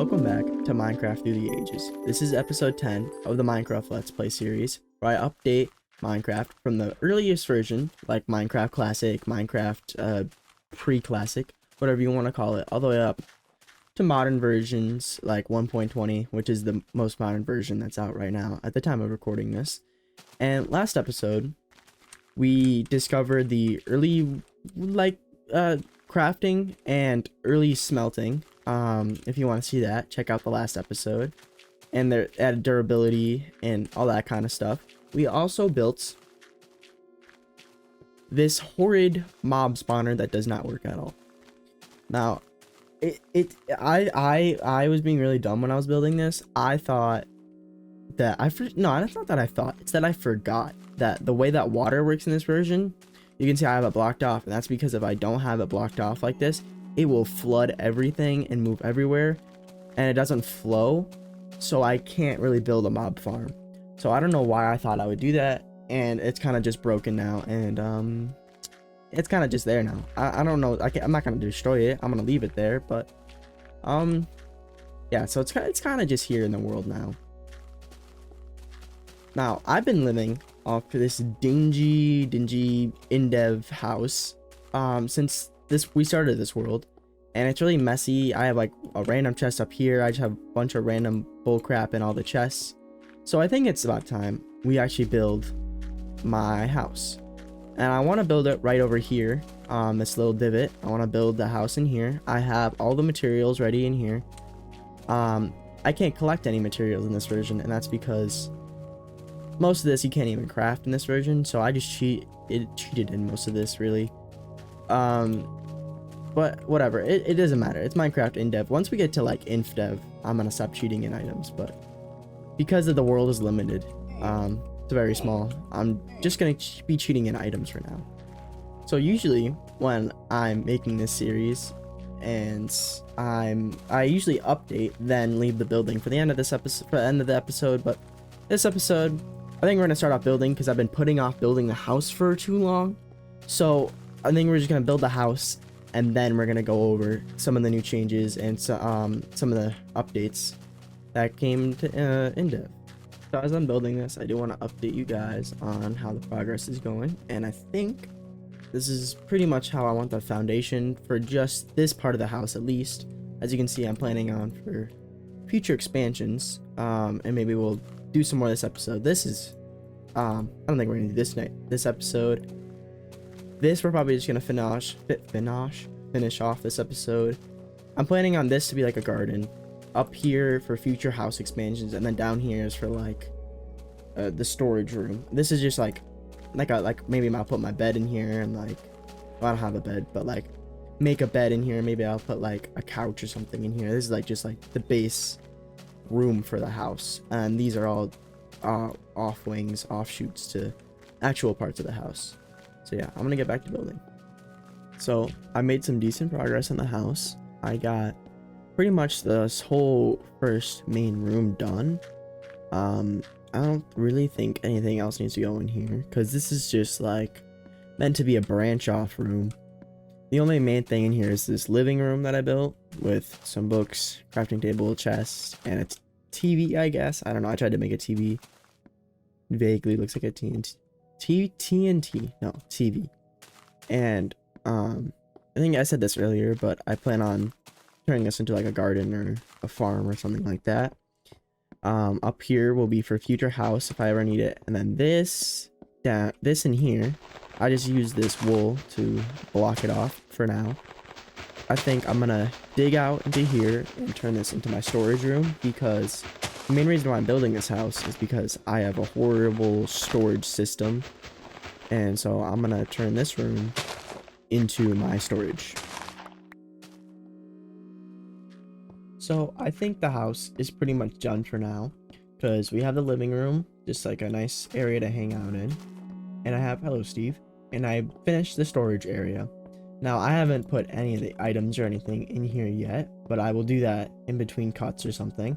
welcome back to Minecraft Through the Ages. This is episode 10 of the Minecraft Let's Play series, where I update Minecraft from the earliest version, like Minecraft Classic, Minecraft Pre-Classic, whatever you want to call it, all the way up to modern versions like 1.20, which is the most modern version that's out right now at the time of recording this. And last episode, we discovered the early, crafting and early smelting. If you want to see that, check out the last episode, and their added durability and all that kind of stuff. We also built this horrid mob spawner that does not work at all. Now, I was being really dumb when I was building this. I thought that it's that I forgot that the way that water works in this version, you can see I have it blocked off, and that's because if I don't have it blocked off like this, it will flood everything and move everywhere, and it doesn't flow, so I can't really build a mob farm. So I don't know why I thought I would do that, and it's kind of just broken now, and it's kind of just there now. I don't know. I'm not gonna destroy it. I'm gonna leave it there, but yeah. So it's kind of just here in the world now. Now I've been living off this dingy Indev house since we started this world, and it's really messy. I have like a random chest up here. I just have a bunch of random bullcrap in all the chests. So I think it's about time we actually build my house, and I want to build it right over here, this little divot. I want to build the house in here. I have all the materials ready in here. I can't collect any materials in this version, and that's because most of this you can't even craft in this version, so I just cheated in most of this, really. But whatever, it doesn't matter. It's Minecraft Indev. Once we get to like InfDev, I'm gonna stop cheating in items, but because of the world is limited, it's very small, I'm just gonna be cheating in items for now. So usually when I'm making this series and I usually update, then leave the building for the end of this episode, for the end of the episode. But this episode, I think we're gonna start off building because I've been putting off building the house for too long. So I think we're just gonna build the house, and then we're gonna go over some of the new changes and some of the updates that came to Indev. So as I'm building this, I do want to update you guys on how the progress is going, and I think this is pretty much how I want the foundation for just this part of the house, at least. As you can see, I'm planning on for future expansions, and maybe we'll do some more this episode. This is I don't think we're gonna do this episode. This we're probably just gonna finish off this episode. I'm planning on this to be like a garden up here for future house expansions, and then down here is for like the storage room. This is just like maybe I'll put my bed in here, and like, well, I don't have a bed, but like make a bed in here. Maybe I'll put like a couch or something in here. This is like just like the base room for the house, and these are all offshoots to actual parts of the house. So yeah, I'm gonna get back to building. So I made some decent progress in the house. I got pretty much this whole first main room done. I don't really think anything else needs to go in here, because this is just like meant to be a branch off room. The only main thing in here is this living room that I built with some books, crafting table, chest, and a TV, I guess. I don't know, I tried to make a TV. Vaguely looks like a TNT, no, TV. And I think I said this earlier, but I plan on turning this into like a garden or a farm or something like that. Up here will be for future house if I ever need it, and then this in here, I just use this wool to block it off for now. I think I'm gonna dig out into here and turn this into my storage room, because the main reason why I'm building this house is because I have a horrible storage system, and so I'm gonna turn this room into my storage. So I think the house is pretty much done for now, because we have the living room, just like a nice area to hang out in, and I have hello Steve, and I finished the storage area. Now I haven't put any of the items or anything in here yet, but I will do that in between cuts or something.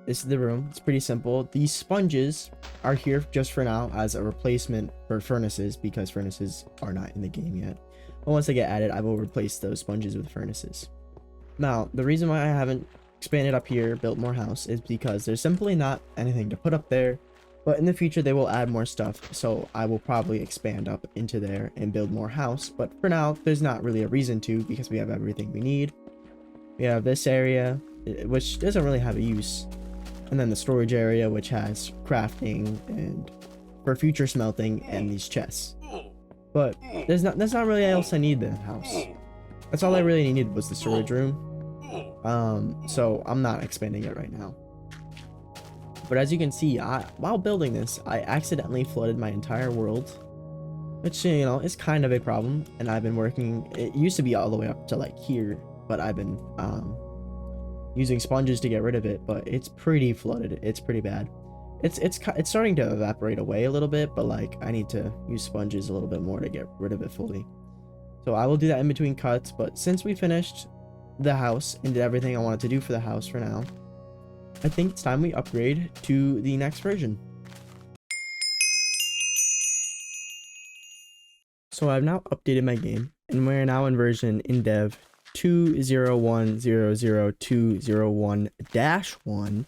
This is the room. It's pretty simple. These sponges are here just for now as a replacement for furnaces, because furnaces are not in the game yet. But once they get added, I will replace those sponges with furnaces. Now, the reason why I haven't expanded up here, built more house, is because there's simply not anything to put up there. But in the future, they will add more stuff, so I will probably expand up into there and build more house. But for now, there's not really a reason to, because we have everything we need. We have this area, which doesn't really have a use. And then the storage area, which has crafting and for future smelting and these chests. But there's not really else I need in the house. That's all I really needed was the storage room. So I'm not expanding it right now. But as you can see, while building this, I accidentally flooded my entire world, which, you know, is kind of a problem. And I've been working, it used to be all the way up to like here, but I've been using sponges to get rid of it, but it's pretty flooded. It's pretty bad. It's starting to evaporate away a little bit, but like I need to use sponges a little bit more to get rid of it fully. So I will do that in between cuts, but since we finished the house and did everything I wanted to do for the house for now, I think it's time we upgrade to the next version. So I've now updated my game, and we're now in version Indev 201002001-1.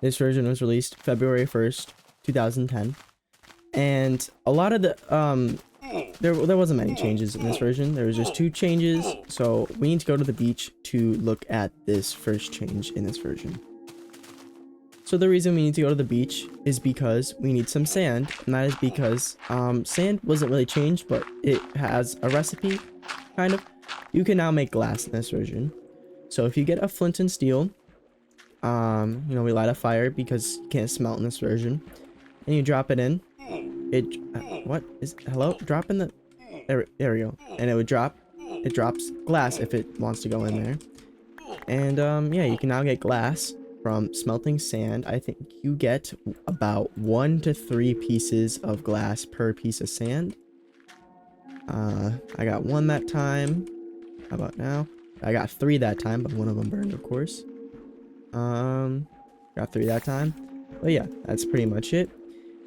This version was released February 1st, 2010. And a lot of the there wasn't many changes in this version. There was just 2 changes. So we need to go to the beach to look at this first change in this version. So the reason we need to go to the beach is because we need some sand, and that is because sand wasn't really changed, but it has a recipe, kind of. You can now make glass in this version. So if you get a flint and steel, you know, we light a fire because you can't smelt in this version, and you drop it in. Hello? Drop in the, there we go. And it would drop, it drops glass if it wants to go in there. And yeah, you can now get glass from smelting sand. I think you get about 1 to 3 pieces of glass per piece of sand. I got 1 that time. How about now? I got 3 that time, but one of them burned, of course. Got 3 that time. But yeah, that's pretty much it.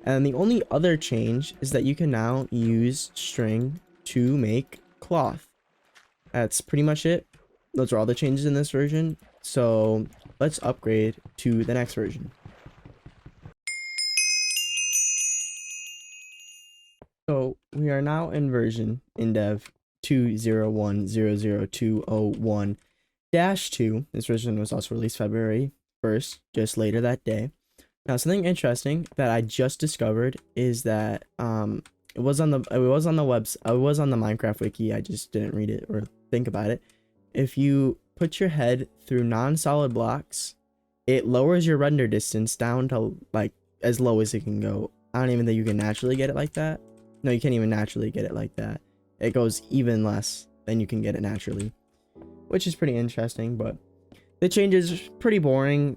And the only other change is that you can now use string to make cloth. That's pretty much it. Those are all the changes in this version. So let's upgrade to the next version. So we are now in version Indev 201002001-2. This version was also released February 1st, just later that day. Now, something interesting that I just discovered is that it was on the Minecraft wiki. I just didn't read it or think about it. If you put your head through non-solid blocks, it lowers your render distance down to like as low as it can go. I don't even think you can naturally get it like that. No, you can't even naturally get it like that. It goes even less than you can get it naturally, which is pretty interesting. But the change is pretty boring.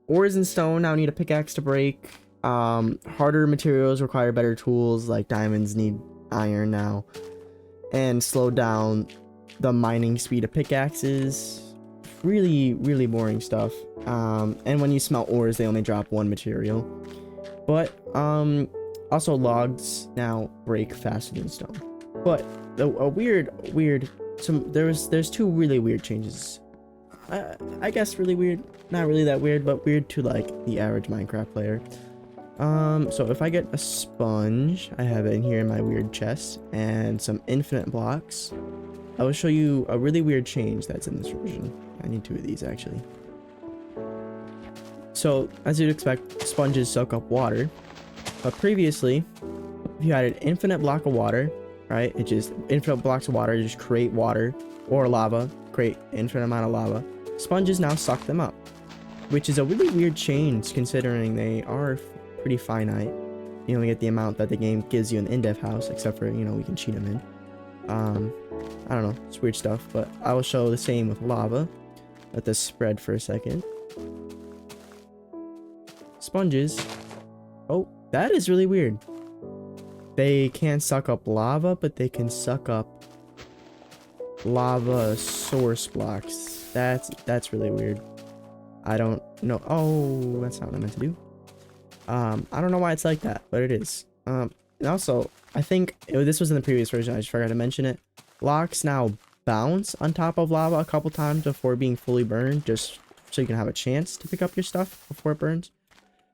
Ores and stone now need a pickaxe to break. Harder materials require better tools, like diamonds need iron now, and slow down the mining speed of pickaxes. Really boring stuff. And when you smelt ores, they only drop 1 material. But also logs now break faster than stone. But there's 2 really weird changes. I guess really weird, not really that weird, but weird to like the average Minecraft player. So if I get a sponge, I have it in here in my weird chest, and some infinite blocks, I will show you a really weird change that's in this version. I need 2 of these actually. So as you'd expect, sponges soak up water, but previously, if you had an infinite block of water, right, it just infinite blocks of water just create water, or lava, create infinite amount of lava. Sponges now suck them up, which is a really weird change considering they are pretty finite. You only get the amount that the game gives you in the Indev house, except for, you know, we can cheat them in. I don't know, it's weird stuff, but I will show the same with lava. Let this spread for a second. Sponges. Oh, that is really weird. They can't suck up lava, but they can suck up lava source blocks. That's really weird. I don't know. Oh, that's not what I meant to do. I don't know why it's like that, but it is. And also, I think this was in the previous version. I just forgot to mention it. Blocks now bounce on top of lava a couple times before being fully burned, just so you can have a chance to pick up your stuff before it burns.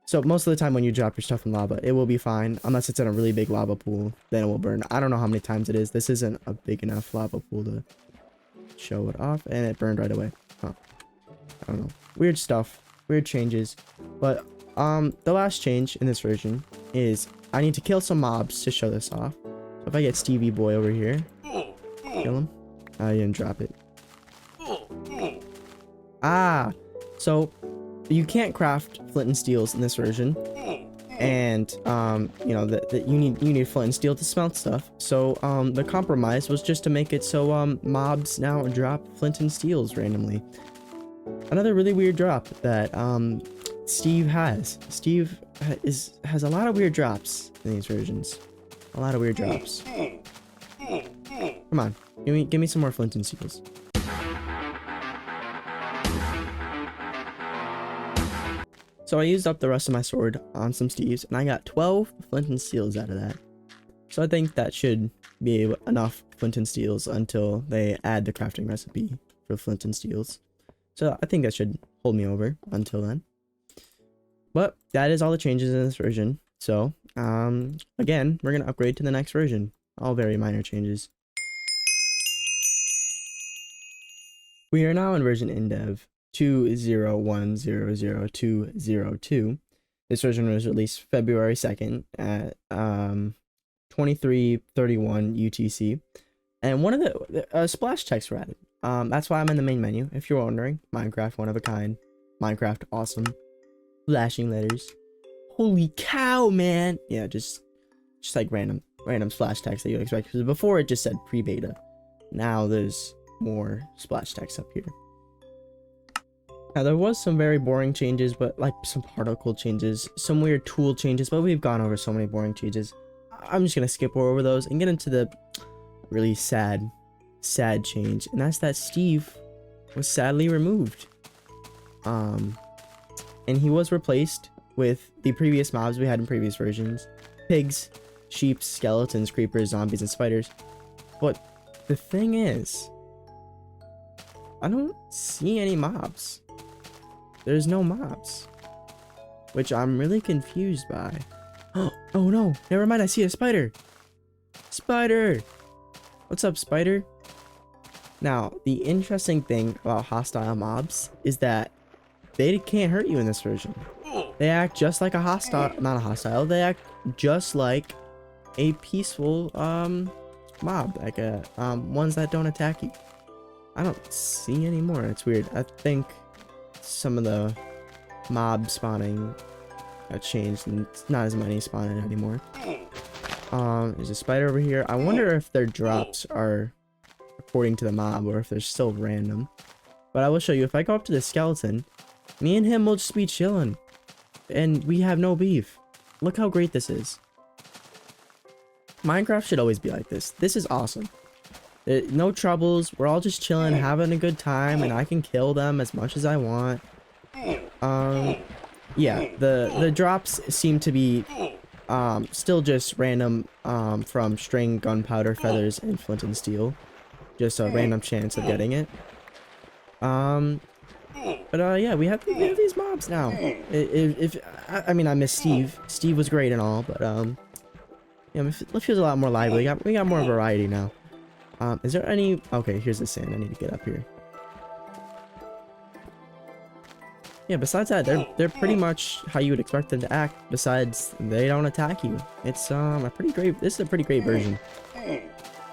So most of the time when you drop your stuff in lava, it will be fine. Unless it's in a really big lava pool, then it will burn. I don't know how many times it is. This isn't a big enough lava pool to show it off. And it burned right away. Huh. I don't know. Weird stuff. Weird changes. But the last change in this version is I need to kill some mobs to show this off. So if I get Stevie Boy over here, kill him. I didn't drop it. Ah, so you can't craft flint and steels in this version, and you know that you need flint and steel to smelt stuff. So the compromise was just to make it so mobs now drop flint and steels randomly. Another really weird drop that Steve has. Steve has a lot of weird drops in these versions. A lot of weird drops. Come on, give me some more flint and steels. So I used up the rest of my sword on some Steves, and I got 12 flint and steels out of that. So I think that should be enough flint and steels until they add the crafting recipe for flint and steels. So I think that should hold me over until then. But that is all the changes in this version. So again, we're going to upgrade to the next version. All very minor changes. We are now in version Indev 2.0.1.0.0.2.0.2. This version was released February 2nd at 23:31 UTC. And one of the splash text were added. That's why I'm in the main menu. If you're wondering, Minecraft one of a kind. Minecraft awesome. Flashing letters. Holy cow, man! Yeah, just like random splash text that you expect. Because before it just said pre-beta. Now there's more splash text up here. Now there was some very boring changes, but like some particle changes, some weird tool changes, but we've gone over so many boring changes. I'm just gonna skip over those and get into the really sad change, and that's that Steve was sadly removed. And he was replaced with the previous mobs we had in previous versions: pigs, sheep, skeletons, creepers, zombies, and spiders. But the thing is, I don't see any mobs. There's no mobs, which I'm really confused by. Oh no, never mind, I see a spider. Spider! What's up, spider? Now, the interesting thing about hostile mobs is that they can't hurt you in this version. They act just like a hostile, not a hostile, they act just like a peaceful mob, like a ones that don't attack you. I don't see any more. It's weird. I think some of the mob spawning got changed and it's not as many spawning anymore. There's a spider over here. I wonder if their drops are according to the mob or if they're still random. But I will show you. If I go up to the skeleton, me and him will just be chilling. And we have no beef. Look how great this is. Minecraft should always be like this. This is awesome. No troubles. We're all just chilling, having a good time, and I can kill them as much as I want. Yeah, the drops seem to be still just random from string, gunpowder, feathers, and flint and steel. Just a random chance of getting it. Yeah, we have these mobs now. I mean, I miss Steve. Steve was great and all, but yeah, it feels a lot more lively. We got more variety now. Is there any... Okay, here's the sand. I need to get up here. Yeah, besides that, they're pretty much how you would expect them to act. Besides, they don't attack you. It's a pretty great... This is a pretty great version. This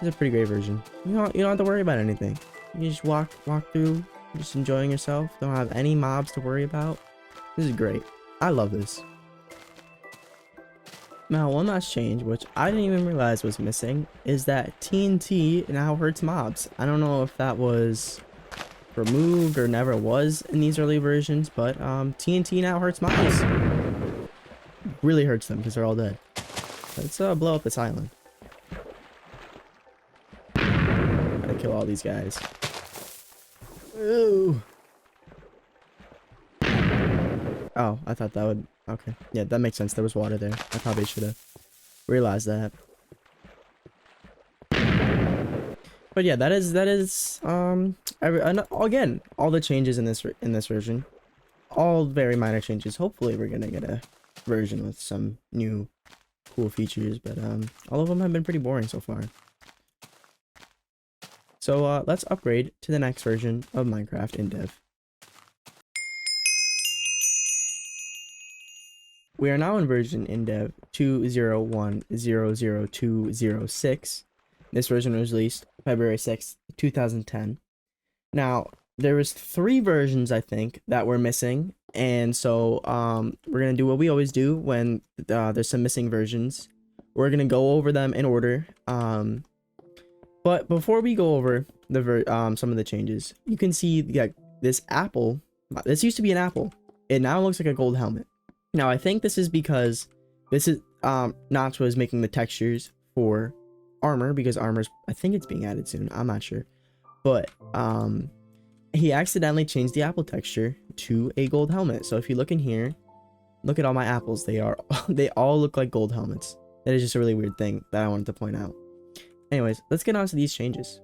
is a pretty great version. You don't have to worry about anything. You just walk through, just enjoying yourself. Don't have any mobs to worry about. This is great. I love this. Now, one last change, which I didn't even realize was missing, is that TNT now hurts mobs. I don't know if that was removed or never was in these early versions, but TNT now hurts mobs. Really hurts them because they're all dead. Let's blow up this island. Gotta kill all these guys. Ooh. Oh, I thought that would... Okay. Yeah, that makes sense. There was water there. I probably should have realized that. But yeah, that is again, all the changes in this version. all very minor changes. Hopefully we're gonna get a version with some new cool features, but all of them have been pretty boring so far. So let's upgrade to the next version of Minecraft Indev. We are now in version Indev 201.00206. This version was released February 6th, 2010. Now, there was 3 versions, I think, that were missing, and so we're gonna do what we always do when there's some missing versions. We're gonna go over them in order. But before we go over the some of the changes, you can see this apple. This used to be an apple. It now looks like a gold helmet. Now, I think this is because this is Notch was making the textures for armor, because armor's, I think it's being added soon. I'm not sure, but he accidentally changed the apple texture to a gold helmet. So if you look in here, look at all my apples. They all look like gold helmets. That is just a really weird thing that I wanted to point out. Anyways, let's get on to these changes.